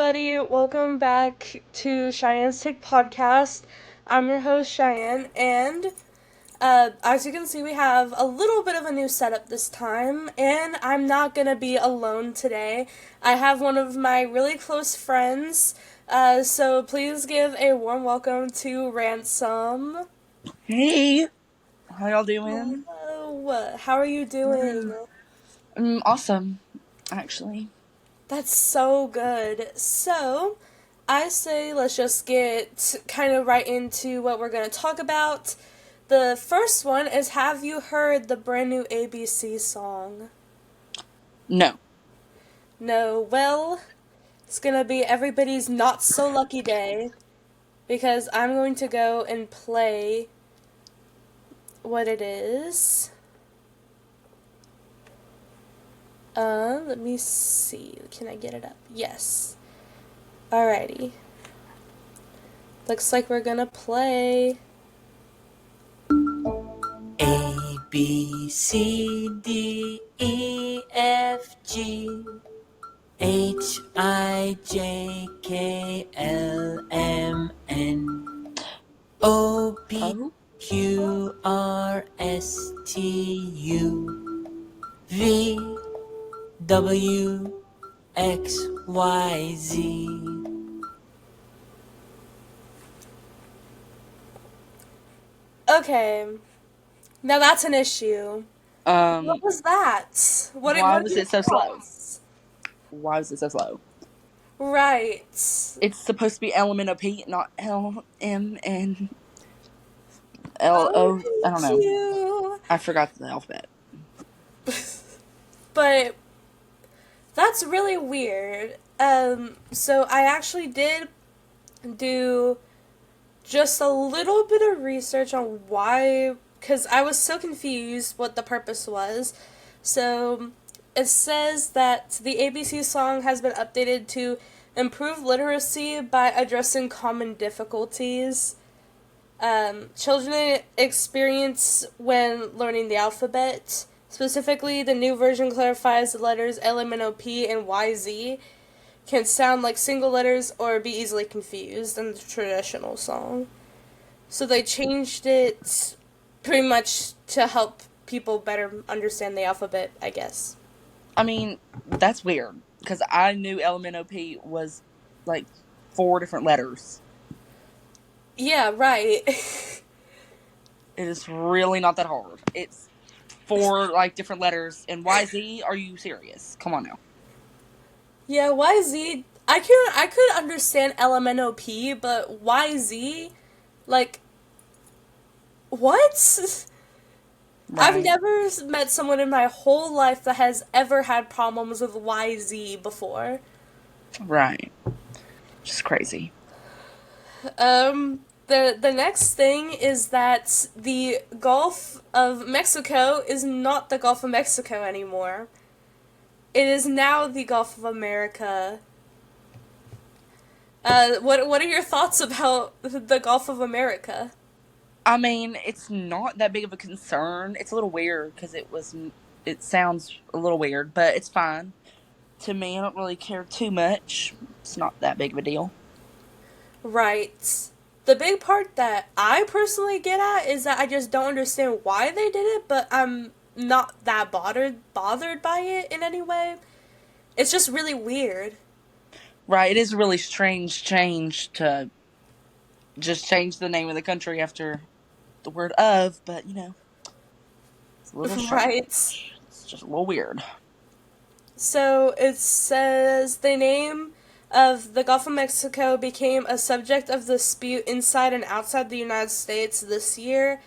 everybody. Welcome back to Cheyenne's Take Podcast. I'm your host, Cheyenne, and as you can see, we have a little bit of a new setup this time, and I'm not gonna be alone today. I have one of my really close friends, so please give a warm welcome to Ransom. Hey, how y'all doing? Hello, how are you doing? Awesome, actually. That's so good. So, I say let's just get kind of right into what we're going to talk about. The first one is, have you heard the brand new ABC song? No. No. Well, it's going to be everybody's not so lucky day because I'm going to go and play what it is. Let me see. Can I get it up? Yes. Alrighty. Looks like we're gonna play A, B, C, D, E, F, G, H, I, J, K, L, M, N, O, P, Q, R, S, T, U, V, W, X, Y, Z. Okay, now that's an issue. What was that? What Why what was did it you so slow? cross? Why was it so slow? Right. It's supposed to be LMNOP, not LMN LO. I don't Thank know. you. I forgot the alphabet. But that's really weird. So I actually did do just a little bit of research on why, because I was so confused what the purpose was. So it says that the ABC song has been updated to improve literacy by addressing common difficulties children experience when learning the alphabet. Specifically, the new version clarifies the letters L, M, N, O, P, and Y, Z can sound like single letters or be easily confused in the traditional song. So they changed it pretty much to help people better understand the alphabet, I guess. I mean, that's weird because I knew LMNOP was like 4 different letters. Yeah, right. It is really not that hard. It's 4 different letters. And YZ? Are you serious? Come on now. Yeah, YZ. I could understand LMNOP, but YZ, like, what? I've Right. never met someone in my whole life that has ever had problems with YZ before. Right. Just crazy. The next thing is that the Gulf of Mexico is not the Gulf of Mexico anymore. It is now the Gulf of America. What are your thoughts about the Gulf of America? I mean, it's not that big of a concern. It's a little weird because it sounds a little weird, but it's fine. To me, I don't really care too much. It's not that big of a deal. Right. The big part that I personally get at is that I just don't understand why they did it, but I'm not that bothered by it in any way. It's just really weird. Right. It is a really strange change to just change the name of the country after the word of, but it's a little strange. Right. It's just a little weird. So it says the name of the Gulf of Mexico became a subject of dispute inside and outside the United States this year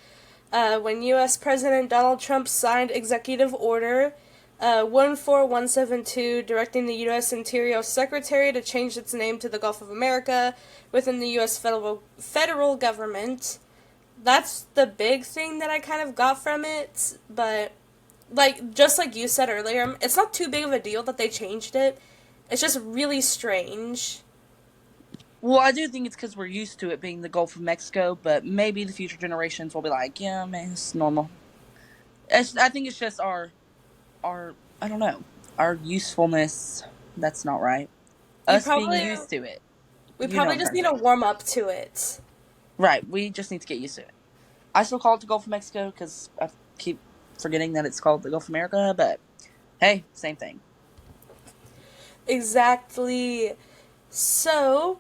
when U.S. President Donald Trump signed Executive Order 14172 directing the U.S. Interior Secretary to change its name to the Gulf of America within the U.S. federal government. That's the big thing that I kind of got from it, but just like you said earlier, it's not too big of a deal that they changed it. It's just really strange. Well, I do think it's because we're used to it being the Gulf of Mexico, but maybe the future generations will be like, yeah, man, it's normal. I think it's just our, I don't know, our usefulness. That's not right. we us being probably used to it. we You know what probably I'm just trying to need to say. warm up to it. Right. We just need to get used to it. I still call it the Gulf of Mexico because I keep forgetting that it's called the Gulf of America, but hey, same thing. Exactly. So,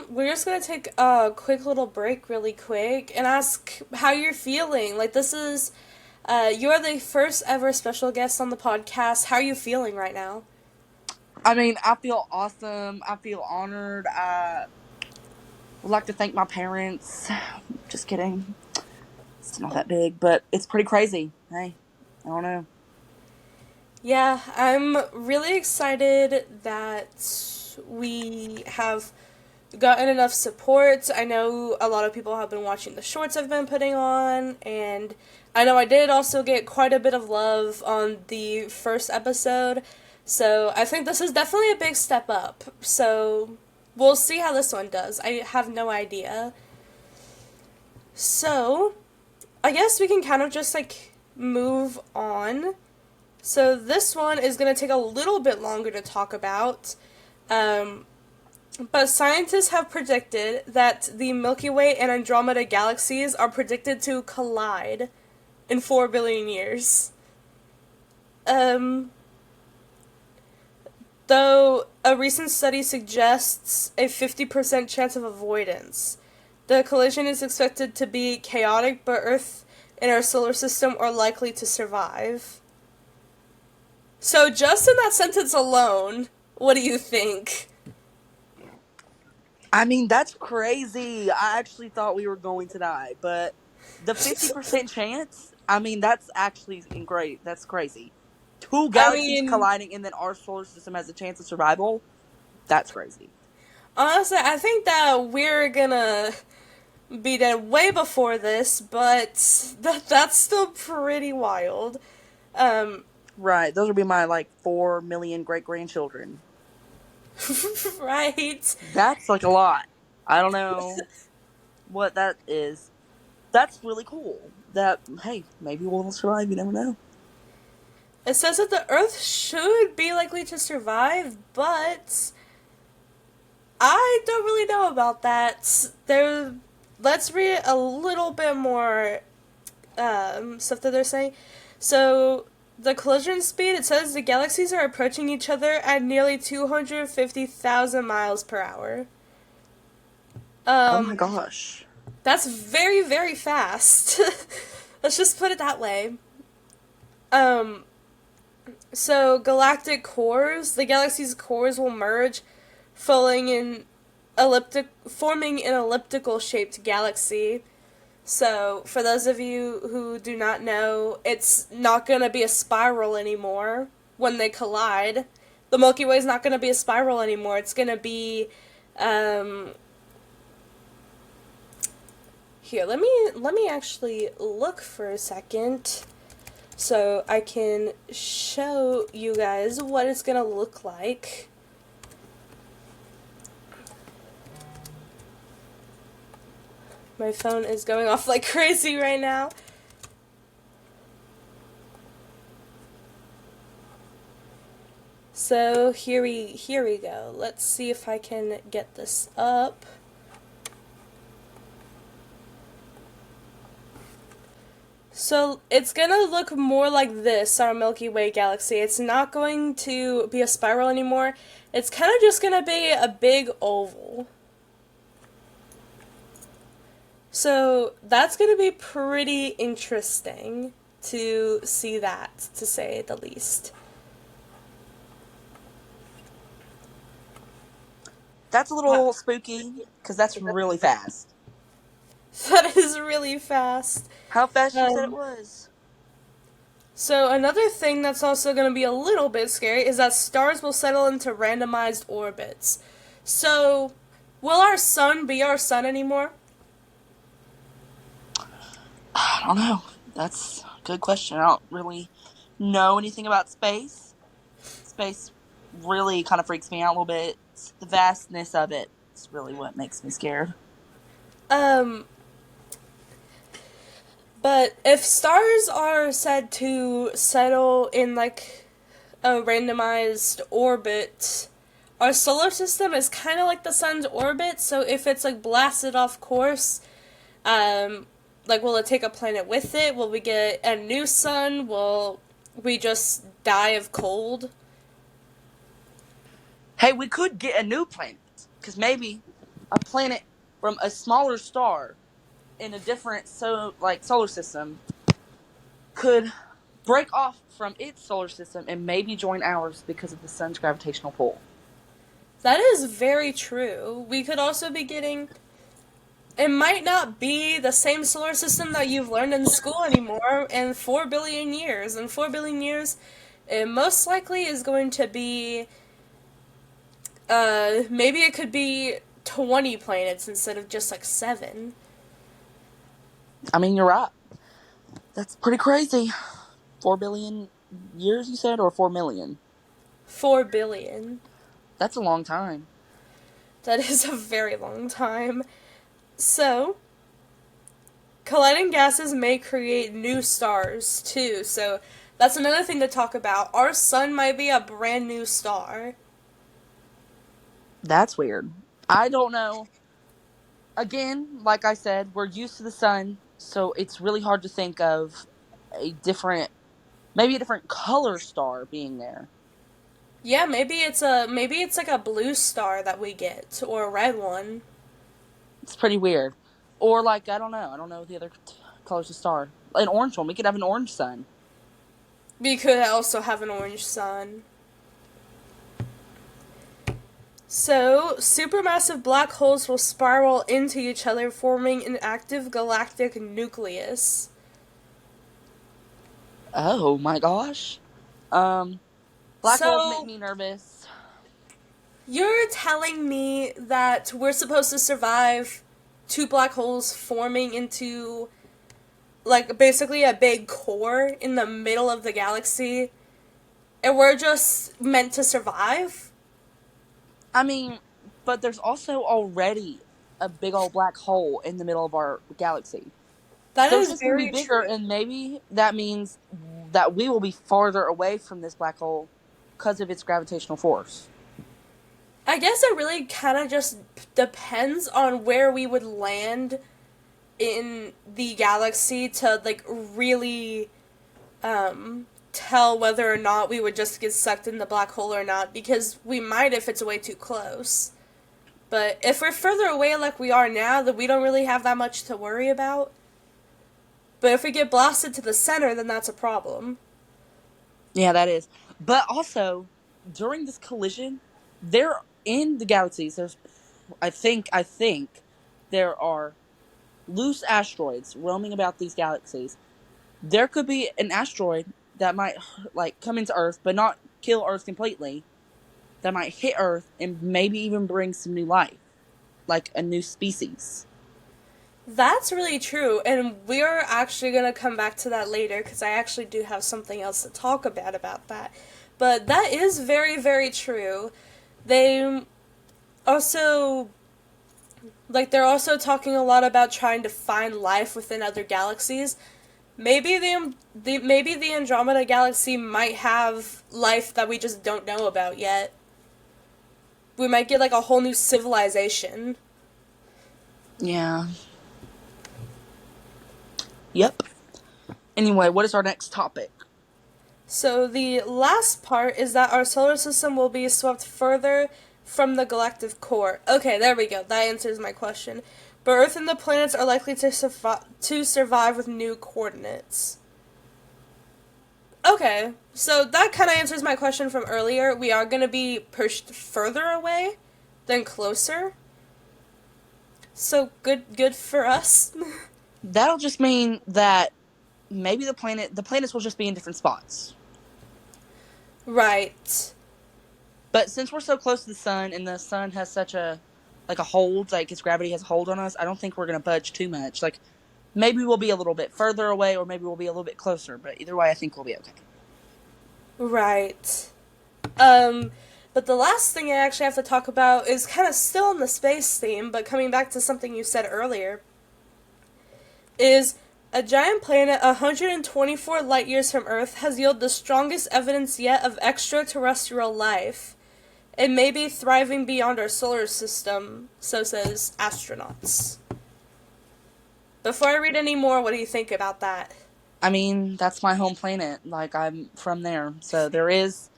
we're just gonna take a quick little break really quick and ask how you're feeling. Like, this is, you're the first ever special guest on the podcast. How are you feeling right now? I mean, I feel awesome. I feel honored. I would like to thank my parents. Just kidding. It's not that big, but it's pretty crazy. Hey, I don't know. Yeah, I'm really excited that we have gotten enough support. I know a lot of people have been watching the shorts I've been putting on, and I know I did also get quite a bit of love on the first episode. So I think this is definitely a big step up. So we'll see how this one does. I have no idea. So I guess we can kind of just like move on. So this one is going to take a little bit longer to talk about. Um, but scientists have predicted that the Milky Way and Andromeda galaxies are predicted to collide in 4 billion years. Um, though a recent study suggests a 50% chance of avoidance. The collision is expected to be chaotic, but Earth and our solar system are likely to survive. So, just in that sentence alone, what do you think? I mean, that's crazy. I actually thought we were going to die, but the 50% chance, I mean, that's actually great. That's crazy. Two I galaxies mean, colliding and then our solar system has a chance of survival. That's crazy. honestly, I think that we're gonna be dead way before this, but that's still pretty wild. Um, Right. Those would be my like 4 million great grandchildren. right? That's like a lot. I don't know what that is. That's really cool. That, hey, maybe we'll survive. You never know. It says that the Earth should be likely to survive, but I don't really know about that. Let's read a little bit more stuff that they're saying. So, the collision speed, it says the galaxies are approaching each other at nearly 250,000 miles per hour. Oh my Um, gosh. that's very, very fast. Let's just put it that way. Um, so galactic cores, the galaxy's cores will merge, forming an elliptical shaped galaxy. So, for those of you who do not know, it's not going to be a spiral anymore when they collide. The Milky Way is not going to be a spiral anymore. It's going to be um here, let me actually look for a second so I can show you guys what it's going to look like. My phone is going off like crazy right now. So here we go. Let's see if I can get this up. So it's gonna look more like this, our Milky Way galaxy. It's not going to be a spiral anymore. It's kind of just gonna be a big oval. So that's gonna be pretty interesting to see that, to say the least. That's a little spooky because that's really fast. That is really fast. How fast you said it Um, was? so another thing that's also going to be a little bit scary is that stars will settle into randomized orbits. So, will our sun be our sun anymore? I don't know. That's a good question. I don't really know anything about space. Space really kind of freaks me out a little bit. The vastness of it is really what makes me scared. Um, but if stars are said to settle in like a randomized orbit, our solar system is kind of like the sun's orbit, so if it's like blasted off course, like will it take a planet with it? Will we get a new sun? Will we just die of cold? Hey, we could get a new planet because maybe a planet from a smaller star in a different solar system could break off from its solar system and maybe join ours because of the sun's gravitational pull. That is very true. We could also be getting. It might not be the same solar system that you've learned in school anymore in 4 billion years. In 4 billion years, it most likely is going to be. Maybe it could be 20 planets instead of just like 7. I mean, you're right. That's pretty crazy. 4 billion years, you said, or 4 million? 4 billion. That's a long time. That is a very long time. So, colliding gases may create new stars too. So, that's another thing to talk about. Our sun might be a brand new star. That's weird. I don't know. Again, like I said, we're used to the sun, so it's really hard to think of maybe a different color star being there. Yeah, maybe it's like a blue star that we get or a red one. It's pretty weird. Or like, I don't know the other colors of star. An orange one. We could have an orange sun. We could also have an orange sun. So, supermassive black holes will spiral into each other, forming an active galactic nucleus. Oh my gosh. Black holes make me nervous. You're telling me that we're supposed to survive 2 black holes forming into, like, basically a big core in the middle of the galaxy, and we're just meant to survive? I mean, but there's also already a big old black hole in the middle of our galaxy. That So is it's just going to very be bigger, true. and maybe that means that we will be farther away from this black hole because of its gravitational force. I guess it really kind of just depends on where we would land in the galaxy to, like, really tell whether or not we would just get sucked in the black hole or not, because we might if it's way too close. But if we're further away like we are now, then we don't really have that much to worry about. But if we get blasted to the center, then that's a problem. Yeah, that is. But also, during this collision, there in the galaxies, I think there are loose asteroids roaming about these galaxies. There could be an asteroid that might like come into Earth, but not kill Earth completely. That might hit Earth and maybe even bring some new life, like a new species. That's really true, and we're actually going to come back to that later because I actually do have something else to talk about that. But that is very, very true. They also, like, they're also talking a lot about trying to find life within other galaxies. Maybe maybe the Andromeda galaxy might have life that we just don't know about yet. We might get like a whole new civilization. Yeah. Yep. Anyway, what is our next topic? So the last part is that our solar system will be swept further from the galactic core. Okay, there we go. That answers my question. But Earth and the planets are likely to survive with new coordinates. Okay, so that kind of answers my question from earlier. We are going to be pushed further away than closer. So good for us. That'll just mean that maybe the planets will just be in different spots. Right. But since we're so close to the sun and the sun has such a hold, like its gravity has a hold on us, I don't think we're going to budge too much. Like maybe we'll be a little bit further away or maybe we'll be a little bit closer, but either way I think we'll be okay. Right. But the last thing I actually have to talk about is kind of still on the space theme, but coming back to something you said earlier, is A giant planet 124 light years from Earth has yielded the strongest evidence yet of extraterrestrial life. It may be thriving beyond our solar system, so says astronauts. Before I read any more, what do you think about that? I mean, that's my home planet. Like, I'm from there. So there is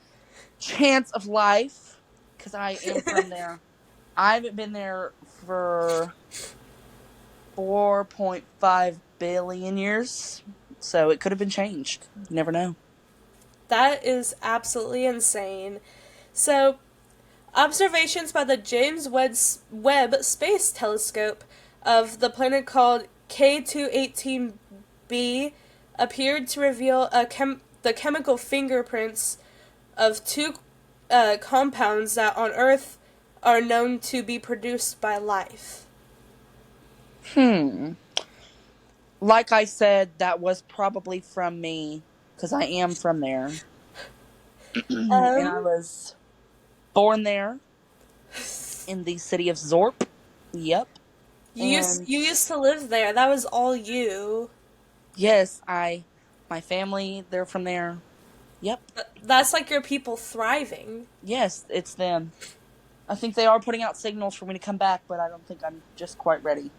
chance of life because I am from there. I haven't been there for 4.5 billion years. So it could have been changed. You never know. That is absolutely insane. So, observations by the James Webb Space Telescope of the planet called K218b appeared to reveal the chemical fingerprints of two compounds that on Earth are known to be produced by life. Hmm. Like I said, that was probably from me because I am from there. And I Um, was born there in the city of Zorp. Yep. And you used to live there. That was all you. yes, my family, they're from there. Yep. That's like your people thriving. Yes, it's them. I think they are putting out signals for me to come back, but I don't think I'm just quite ready.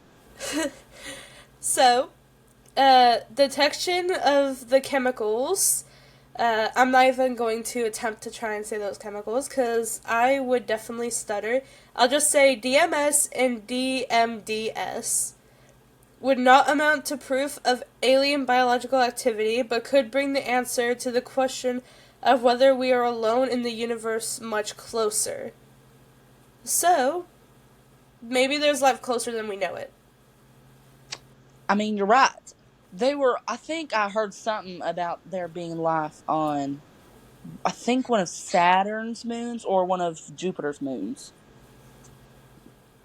So, detection of the chemicals. I'm not even going to attempt to try and say those chemicals because I would definitely stutter. I'll just say DMS and DMDS would not amount to proof of alien biological activity, but could bring the answer to the question of whether we are alone in the universe much closer. So, maybe there's life closer than we know it. I mean, you're right. I think I heard something about there being life on, I think one of Saturn's moons or one of Jupiter's moons.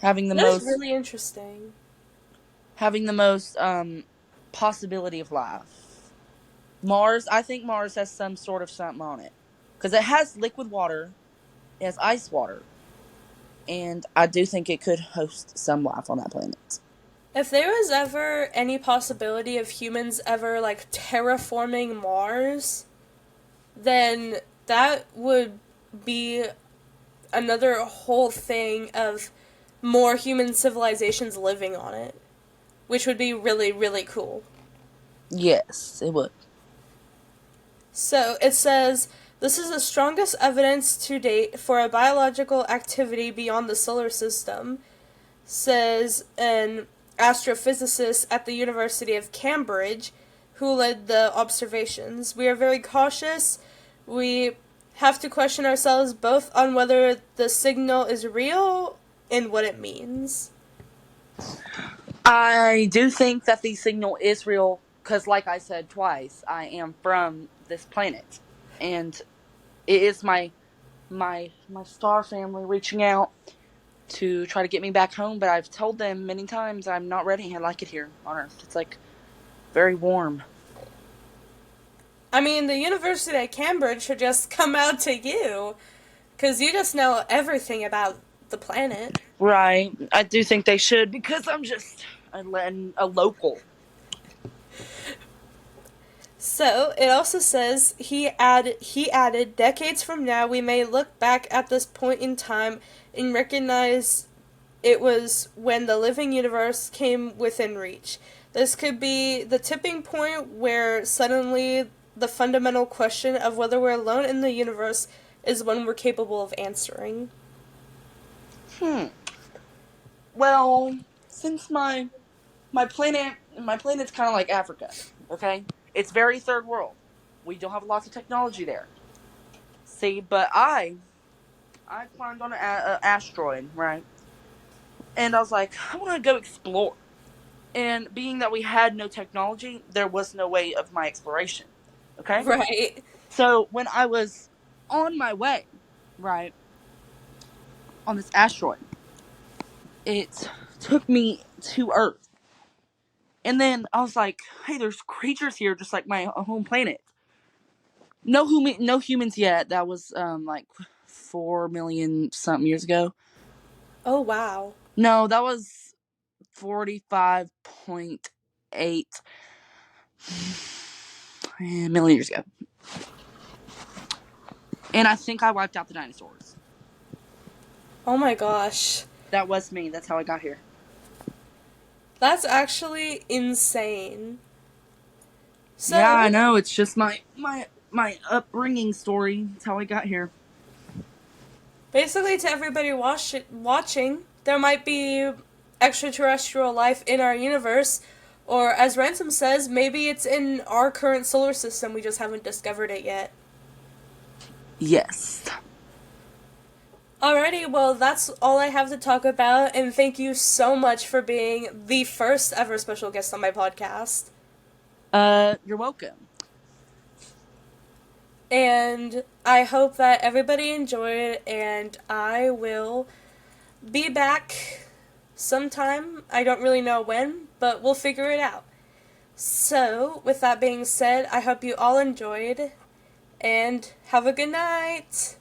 Having the That is most, really interesting. having the most, possibility of life. Mars, I think Mars has some sort of something on it. Because it has liquid water, it has ice water. And I do think it could host some life on that planet. If there was ever any possibility of humans ever like terraforming Mars, then that would be another whole thing of more human civilizations living on it, which would be really, really cool. Yes, it would. So it says this is the strongest evidence to date for a biological activity beyond the solar system, says an astrophysicist at the University of Cambridge who led the observations. We are very cautious. We have to question ourselves both on whether the signal is real and what it means. I do think that the signal is real because, like I said twice, I am from this planet, and it is my star family reaching out to try to get me back home. But I've told them many times I'm not ready. I like it here on Earth. It's like very warm. I mean, the University of Cambridge should just come out to you, because you just know everything about the planet. Right. I do think they should because I'm just a local. So it also says he added decades from now we may look back at this point in time and recognize it was when the living universe came within reach. This could be the tipping point where suddenly the fundamental question of whether we're alone in the universe is one we're capable of answering. Hmm. Well, since my planet's kind of like Africa. Okay, it's very third world. We don't have lots of technology there. See, but I climbed on an asteroid, right? And I was like, I want to go explore. And being that we had no technology, there was no way of my exploration. Okay? Right. So when I was on my way, right, on this asteroid, it took me to Earth. And then I was like, hey, there's creatures here just like my home planet. No humans yet. That was like 4 million something years ago. Oh, No, that was 45.8. A million years ago. And I think I wiped out the dinosaurs. Oh my gosh. That was me. That's how I got here. That's actually insane. So, Yeah, I know. It's just my upbringing story. That's how I got here. basically, to everybody watching, there might be extraterrestrial life in our universe, or as Ransom says, maybe it's in our current solar system, we just haven't discovered it yet. Yes. Alrighty, well, that's all I have to talk about, and thank you so much for being the first ever special guest on my podcast. You're welcome. And I hope that everybody enjoyed, and I will be back sometime. I don't really know when, but we'll figure it out. So, with that being said, I hope you all enjoyed, and have a good night!